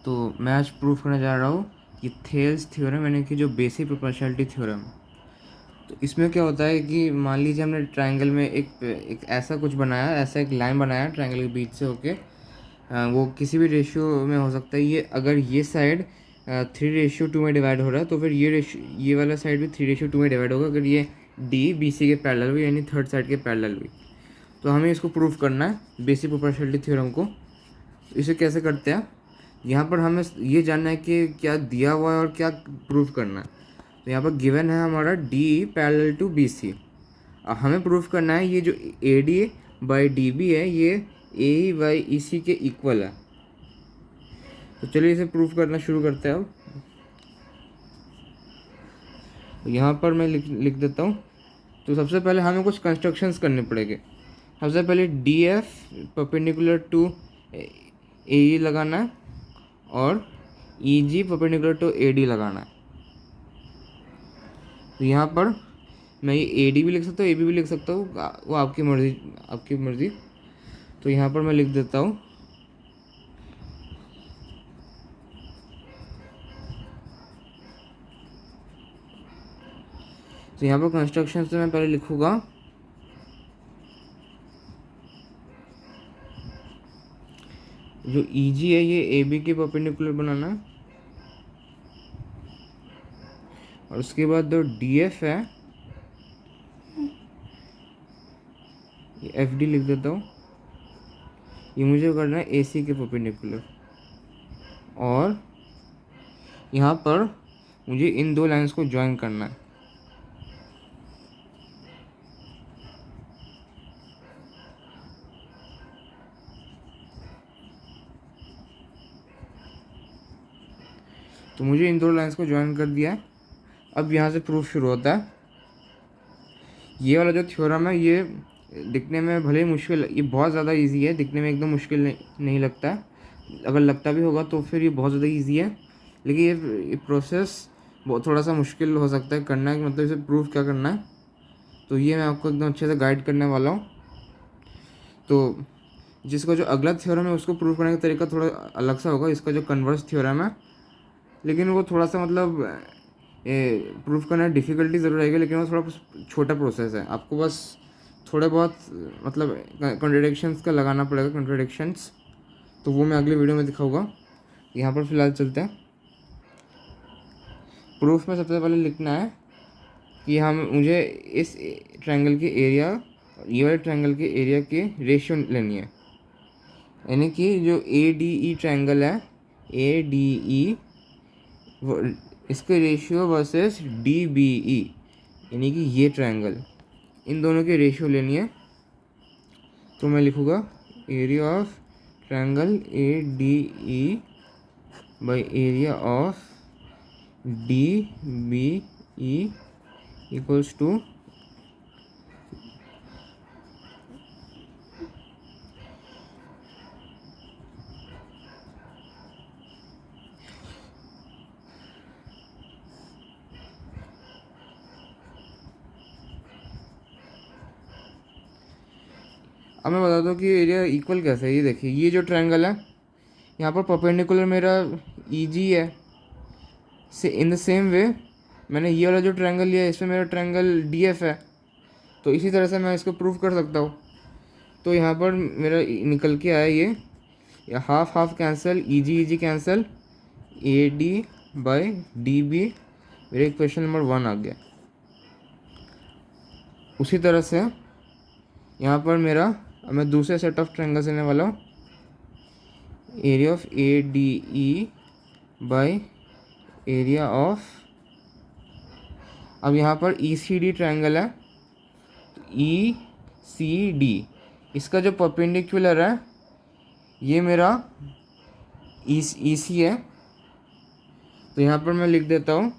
तो मैं आज प्रूफ करने जा रहा हूँ कि थेल्स थ्योरम यानी कि जो बेसिक प्रोपोर्शनैलिटी थ्योरम। तो इसमें क्या होता है कि मान लीजिए हमने ट्रायंगल में एक ऐसा कुछ बनाया, ऐसा एक लाइन बनाया ट्रायंगल के बीच से होके, वो किसी भी रेशियो में हो सकता है। ये अगर ये साइड 3:2 में डिवाइड हो रहा है तो फिर ये वाला साइड भी 3:2 में डिवाइड होगा अगर ये डी बी सी के पैरेलल हुई, यानी थर्ड साइड के पैरेलल हुई। तो हमें इसको प्रूफ करना है बेसिक प्रोपोर्शनैलिटी थ्योरम को। इसे कैसे करते हैं, यहाँ पर हमें ये जानना है कि क्या दिया हुआ है और क्या प्रूफ करना है। तो यहाँ पर गिवन है हमारा D parallel to B C. हमें प्रूफ करना है ये जो A D by D B है ये ए बाई ई सी के इक्वल है। तो चलिए इसे प्रूफ करना शुरू करते हैं। अब तो यहाँ पर मैं लिख देता हूँ। तो सबसे पहले हमें कुछ कंस्ट्रक्शंस करने पड़ेंगे। सबसे पहले डी एफ परपेंडिकुलर टू ए ई लगाना है और ई जी परपेंडिकुलर टू ए डी लगाना है। तो यहाँ पर मैं ये ए डी भी लिख सकता हूँ, ए बी भी लिख सकता हूँ, वो आपकी मर्ज़ी, आपकी मर्ज़ी। तो यहाँ पर मैं लिख देता हूँ तो यहाँ पर कंस्ट्रक्शन से मैं पहले लिखूँगा जो ई जी है ये ए बी के परपेंडिकुलर बनाना है, और उसके बाद जो डी एफ है ये एफ डी लिख देता हूँ, ये मुझे करना है ए सी के परपेंडिकुलर। और यहाँ पर मुझे इन दो लाइंस को ज्वाइन करना है। तो मुझे इन दो लाइंस को ज्वाइन कर दिया है। अब यहाँ से प्रूफ शुरू होता है। ये वाला जो थ्योरम है ये दिखने में भले ही मुश्किल, ये बहुत ज़्यादा इजी है, दिखने में एकदम मुश्किल नहीं लगता है। अगर लगता भी होगा तो फिर ये बहुत ज़्यादा इजी है, लेकिन ये प्रोसेस बहुत थोड़ा सा मुश्किल हो सकता है करना है, मतलब इसे प्रूफ क्या करना है। तो ये मैं आपको एकदम अच्छे से गाइड करने वाला हूँ। तो जिसका जो अगला थ्योरम है उसको प्रूव करने का तरीका थोड़ा अलग सा होगा, इसका जो कन्वर्स थ्योरम है, लेकिन वो थोड़ा सा मतलब प्रूफ करना डिफ़िकल्टी ज़रूर रहेगी, लेकिन वो थोड़ा छोटा प्रोसेस है। आपको बस थोड़े बहुत मतलब कॉन्ट्रडिक्शंस का लगाना पड़ेगा, कॉन्ट्रडिक्शंस। तो वो मैं अगले वीडियो में दिखाऊंगा। यहाँ पर फ़िलहाल चलते हैं। प्रूफ में सबसे पहले लिखना है कि मुझे इस ट्रायंगल के एरिया, ये वाले ट्रायंगल के एरिया की रेशियो लेनी है। यानी कि जो ए डी ई ट्रायंगल है, ए डी ई, इसके ratio versus D B E, यानी कि ये ट्रायंगल, इन दोनों के रेशियो लेनी है। तो मैं लिखूँगा area of triangle A D E by area of D B E equals to अब मैं बता दूँ कि एरिया इक्वल कैसे है। ये देखिए, ये जो ट्रायंगल है यहाँ पर परपेंडिकुलर मेरा ई जी है। इन द सेम वे मैंने ये वाला जो ट्रायंगल लिया है इसमें मेरा ट्रायंगल डी एफ है। तो इसी तरह से मैं इसको प्रूव कर सकता हूँ। तो यहाँ पर मेरा निकल के आया ये half half cancel, E G cancel, A D by D B, मेरा इक्वेशन नंबर 1 आ गया। उसी तरह से यहाँ पर मेरा, अब मैं दूसरे सेट ऑफ ट्रायंगल्स लेने वाला हूँ। Area of A D E by area of, अब यहाँ पर ई सी डी ट्रायंगल है, ई सी डी, इसका जो परपेंडिकुलर है ये मेरा ई सी है। तो यहाँ पर मैं लिख देता हूँ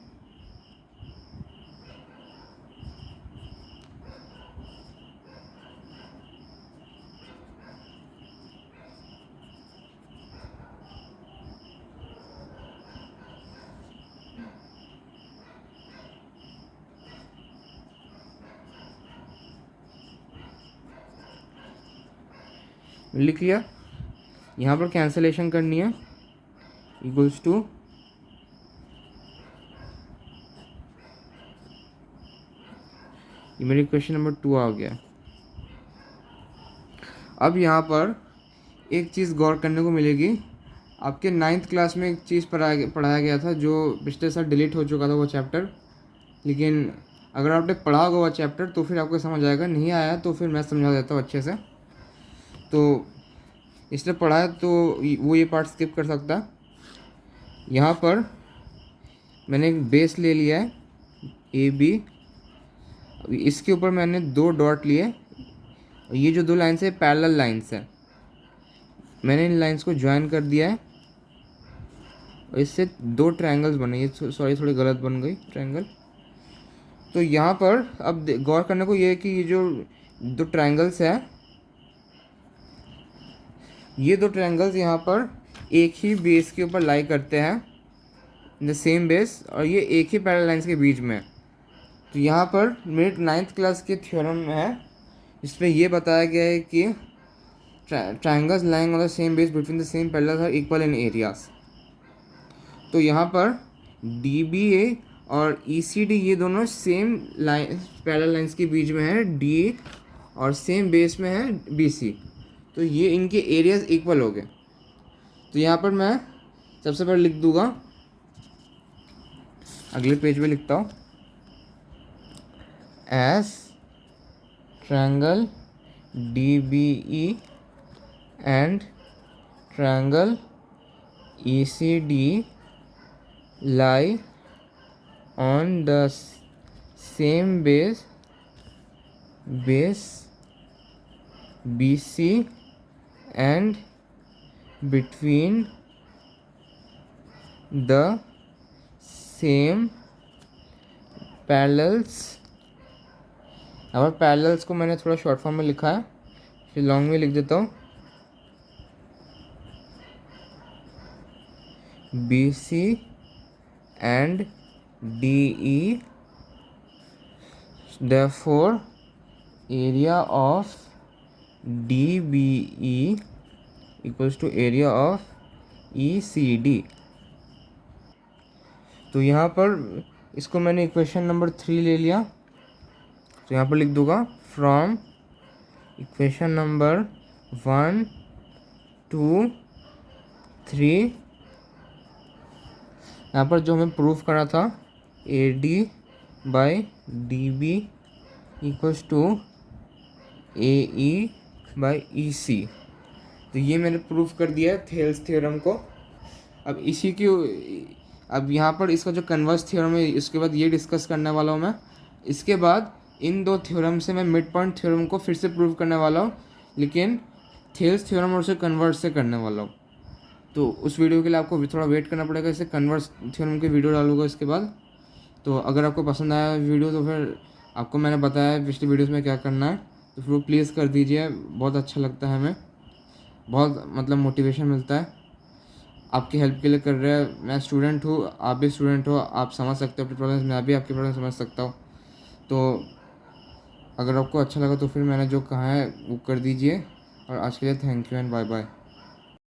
लिख लिया। यहाँ पर कैंसलेशन करनी है, इक्वल्स टू ये मेरी क्वेश्चन नंबर 2 आ गया। अब यहाँ पर एक चीज़ गौर करने को मिलेगी, आपके 9th क्लास में एक चीज़ पढ़ाया गया था जो पिछले साल डिलीट हो चुका था वो चैप्टर, लेकिन अगर आपने पढ़ा होगा वो चैप्टर तो फिर आपको समझ आएगा, नहीं आया तो फिर मैं समझा देता हूँ अच्छे से। तो इसने पढ़ा है तो वो ये पार्ट स्किप कर सकता है। यहाँ पर मैंने एक बेस ले लिया है ए बी, इसके ऊपर मैंने 2 डॉट लिए, ये जो 2 लाइन्स है पैरेलल लाइन्स है, मैंने इन लाइन्स को ज्वाइन कर दिया है और इससे 2 ट्रायंगल्स बने। ये सॉरी थोड़ी गलत बन गई ट्रायंगल। तो यहाँ पर अब गौर करने को ये है कि ये जो 2 ट्रायंगल्स है, ये 2 ट्रायंगल्स यहाँ पर एक ही बेस के ऊपर लाई करते हैं, इन द सेम बेस, और ये एक ही पैरेलल लाइन्स के बीच में। तो यहाँ पर मेरे 9th क्लास के थ्योरम है, इसमें ये बताया गया है कि triangles lying on the same base between the same parallels are equal in areas. तो यहाँ पर DBA और ECD ये दोनों सेम लाइन पैरेलल लाइंस के बीच में है DA, और सेम बेस में है BC, तो ये इनके एरियाज इक्वल हो गए। तो यहाँ पर मैं सबसे पहले लिख दूंगा, अगले पेज पे लिखता हूँ, S triangle DBE and triangle ECD lie on the same base BC and between the same parallels। अब पैरेलल्स को मैंने थोड़ा शॉर्ट फॉर्म में लिखा है, फिर लॉन्ग में लिख देता हूँ, BC and DE, therefore area of DBE equals to area of ECD। तो यहाँ पर इसको मैंने इक्वेशन नंबर 3 ले लिया, तो यहाँ पर लिख दूंगा फ्रॉम इक्वेशन नंबर 1 2 3। यहाँ पर जो हमें प्रूफ करना था AD by DB equals to AE by EC, तो ये मैंने प्रूफ कर दिया है थेल्स थ्योरम को। अब इसी की अब यहाँ पर इसका जो कन्वर्स थ्योरम है इसके बाद ये डिस्कस करने वाला हूँ मैं। इसके बाद इन 2 थ्योरम से मैं मिड पॉइंट थ्योरम को फिर से प्रूव करने वाला हूँ, लेकिन थेल्स थ्योरम और उसे कन्वर्ट से करने वाला हूँ। तो उस वीडियो के लिए आपको थोड़ा वेट करना पड़ेगा, इसे कन्वर्स थ्योरम की वीडियो डालूंगा इसके बाद। तो अगर आपको पसंद आया वीडियो तो फिर आपको मैंने बताया पिछली वीडियोस में क्या करना है, तो फिर वो प्लीज़ कर दीजिए, बहुत अच्छा लगता है हमें, बहुत मतलब मोटिवेशन मिलता है। आपकी हेल्प के लिए कर रहे हैं, मैं स्टूडेंट हूँ, आप भी स्टूडेंट हो, आप समझ सकते हो अपनी प्रॉब्लम्स, मैं भी आपकी प्रॉब्लम समझ सकता हूँ। तो अगर आपको अच्छा लगा तो फिर मैंने जो कहा है वो कर दीजिए, और आज के लिए thank you and bye bye.